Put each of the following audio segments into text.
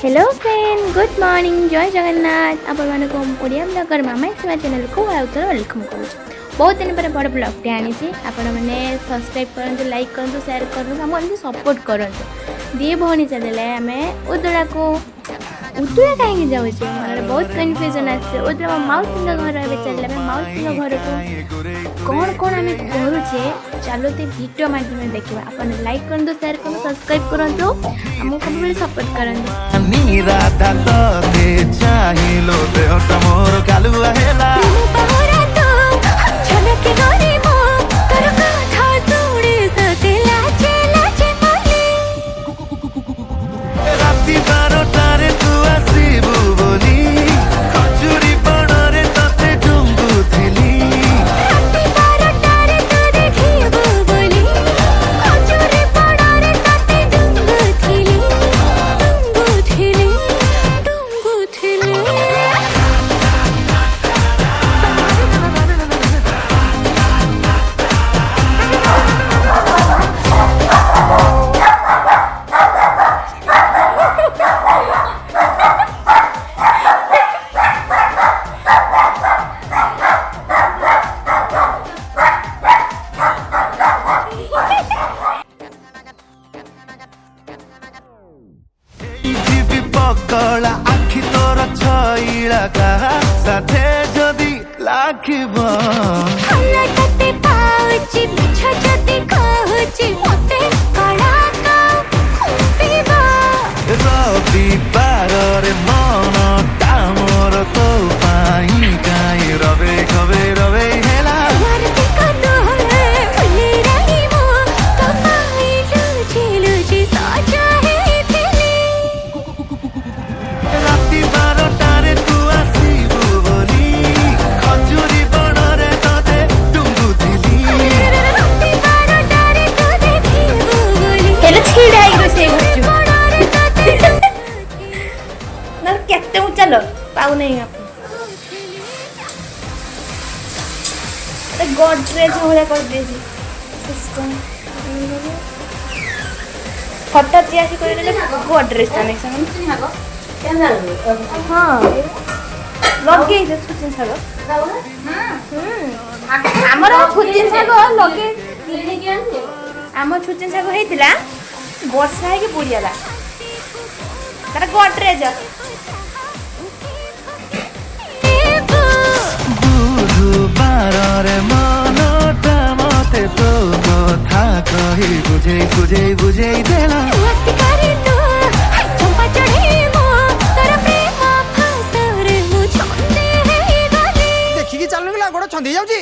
Hello friend good morning जय जगन्नाथ आपण मानको ओडिया ब्लॉगर मामा सेवा चैनल को आउथर वेलकम करूँ। बहुत दिन पर बड़ ब्लॉग टे आनी आपण मैंने सब्सक्राइब करूँ लाइक करूँ शेयर करूँ आम एमती सपोर्ट करूँ। दी भौणी चलिए आम उदड़ा को उदड़ा कहीं जाऊे मतलब बहुत कन्फ्यूजन आसे उदड़ा माउसी घर चलिए माउसी घर को कौन कौन आम करुचे चलो तो वीडियो माध्यम देखा आप लाइक करूँ शेयर करूँ सब्सक्राइब करूँ आमको सब सपोर्ट कला आखि तोर छइला कहा साथे जदी लाखिब हलटते पाउची बिछा जदी कहूची मते कड़ा का खुपीबा रवि पारे मन तामर तो पाई काई रवे खबे रवे हेला यार ते कनो है फुले रही मो तो पाई लुची लुची साजा है थिली राति 12टारे तू आसीबु बोली खजुरी बनरे तते डुंगु थिली राति 12टारे तू देखिबु बोली हेलो छिड़ाई गो से ना केते ऊंचा लो पाऊ नहीं आप गोडरेज होले कर देसी इसको हठात आसी करे गोडरेज ता नहीं संग हाँ लगे से छुचिन साग हमर छुचिन साग लगे आम छुचिन साग हेतिला वर्षा है कि बुड़ियाला तार गोडरेज बुधबारे मनटा मते तो कथा कहि बुझे देला वसिकारी तो चंपा चढ़े मो तोर प्रेम फासरे मु छंदे है गली देखी कि चलने गला गोड़ छंदी जाउची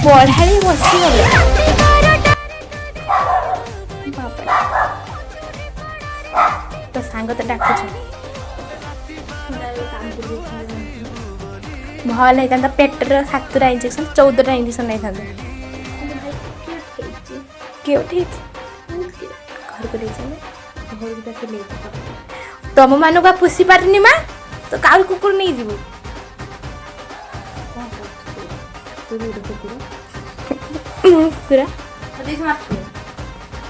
पढ़ाई बसी गले तो सांग तो डाकुछ भल होता पेटर 7टा इंजेक्शन 14टा इंजेक्शन नहीं था क्यों ठीक घर को ले तुम मान का पुषी पारनी माँ तो काल कुकुर नहीं जीव कुकुरा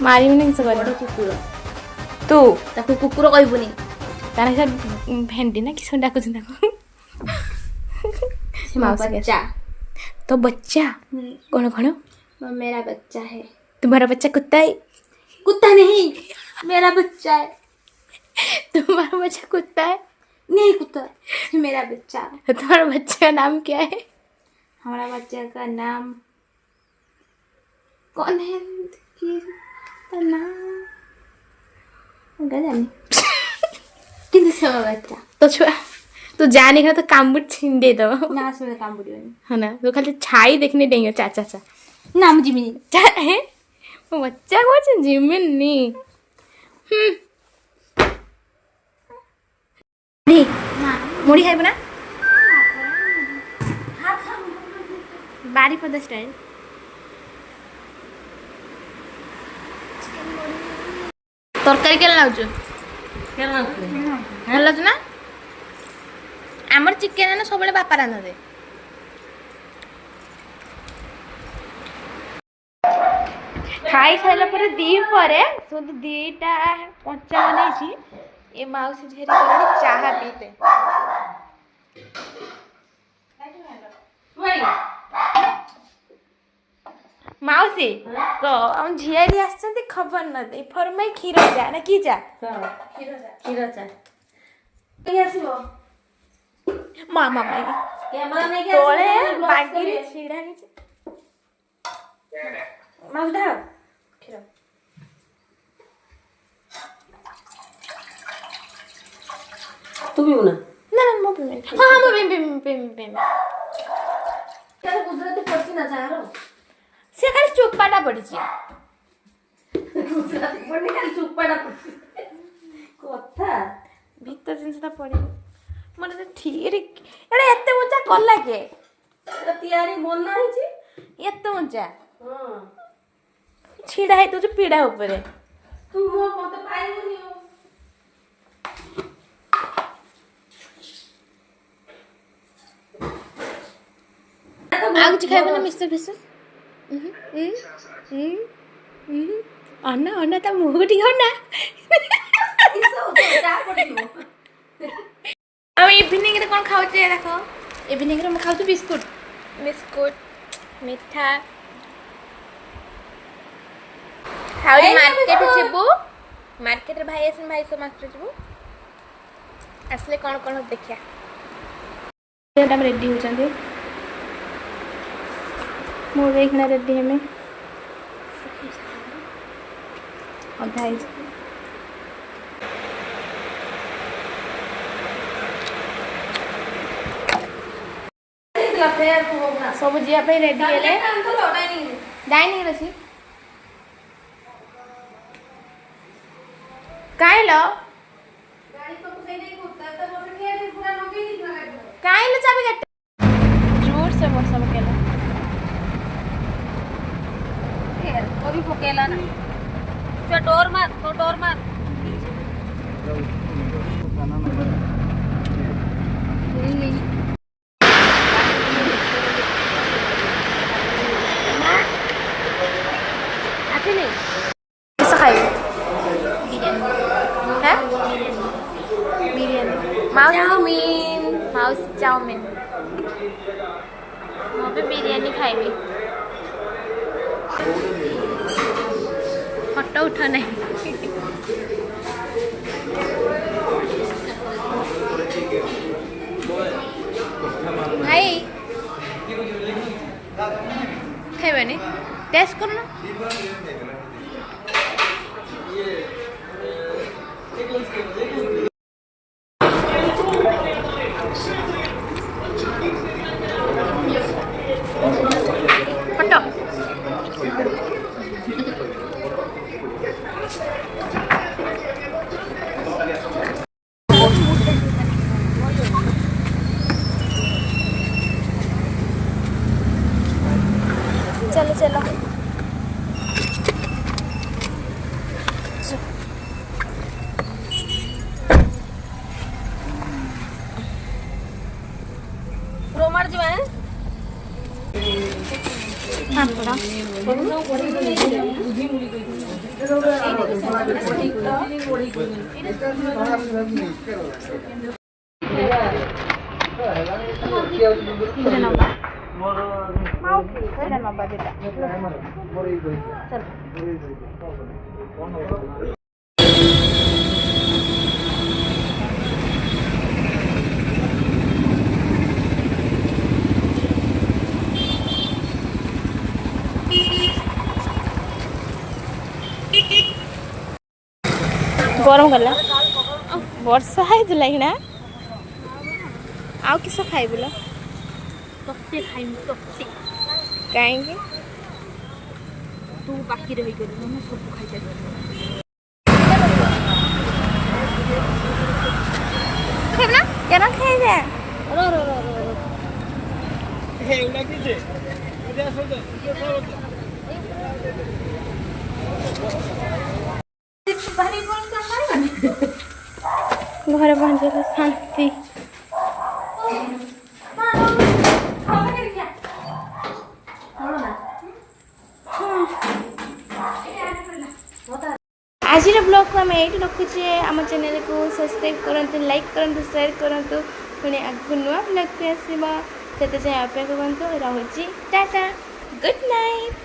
मारी नहीं कुकुर तू ताको कुकुर कहबुनी तार से भेंडी ना किस डाकुछ बच्चा तो बच्चा कौन कौन वो मेरा बच्चा है। तुम्हारा बच्चा कुत्ता है कुत्ता नहीं मेरा बच्चा है। तुम्हारा बच्चा कुत्ता है नहीं कुत्ता मेरा बच्चा है। तुम्हारा बच्चे का नाम क्या है हमारा बच्चे का नाम कौन है का नाम जानी किंतु सब बच्चा तो छुआ तू जाने का तो कामबुट छीन दे दो ना सुने काम बुढ़ी है ना तो खाली छाई देखने देंगे चाचा चा नाम जिमिनी है वो बच्चा को जिमिन नहीं नहीं मुड़ी खाइब ना बारी पद स्टाइल तरकारी के लाउछु ଭଲ ଲାଗୁଛି ନା ଆମର ଚିକେନ ନା ସବୁବେଳେ ବାପା ରାନ୍ଧନ୍ତି खाई सारा पर दी पर शुद्ध दीटा कंचा बन ये माउसी झेरी कर चाहा पीते माउसी तो हम झियारी आछन खबर न दे फरमाई खीर जा ना की जा କ୍ଷୀର ଚା ନେଇ ଆସିବ मामा କ୍ୟାମେରା ନେଇକି तोळे ଆସିବ बागिरी छिड़ा हिचे ମାଉସ ଢାଳ କ୍ଷୀର ତୁ ପିବୁ ନା ना ना मो पे हां मो पे ତାର ଗୁଜରାତି ପଡିଛି ନା ଚାହାର से खाली चोपाटा पड़िछि ଗୁଜରାତି ପଡିନି ଖାଲି ଚୁପାଟା ପଡିଛି କଥା भीतर जिनसटा पड़ी मन ठीक एड़ा एते ऊंचा कला के ଏଟା ତିଆରି ବନା ହେଇଛି एते ऊंचा ହଁ छिड़ा है तुझे पीड़ा ऊपर ତୁ ମୋ ମତେ ପାଇବୁନି ଆଉ आग जी खाइबो ना मिस्टर फिशर अन्ना अन्ना ता मुह टिको ना अब इवनिंग रे कोन खाउ छे देखो इवनिंग रे हम खाउ छु बिस्कुट बिस्कुट मिठा हाउरी मार्केट जेबू मार्केट रे भाई आसन भाई सब मास्टर जेबू असले कोन कोन देखिया एटा रेडी हो चंदे मो देखना रेडी हमें अधा सब जी रेडी हेले डाइनिंग अच्छी काइल काइल चाबी काट जोर से वर्षा पकेला भी पकेला ना तो डोर मार आते नहीं कैसा खाए हैं बिरयानी माउस चाउमीन मैं भी बिरयानी खाइबी फोटो उठा नहीं भाई खाइबानी टेस्ट करो ना फोटो चलो चलो रोमार जी है हाँ पड़ा गरम गला वर्षा है ना आउ किस खाई बोल तोते खाइम तोते कहीं तू बाकी रही गली मैं सब खाई जाए खाइबना केना खाइ जा रो रो रो रो रो हे उला की जे इधर सो दे ये सो बाहरी कौन का खाएगा घर पहुंचे शांति आज ब्लॉग को आम ये रखुचे आम चैनल को सब्सक्राइब करूँ लाइक करूँ शेयर करूँ पुणी आगे नुआ ब्लॉग भी आसो से अपेक्षा करूँ। रहुची टाटा गुड नाइट।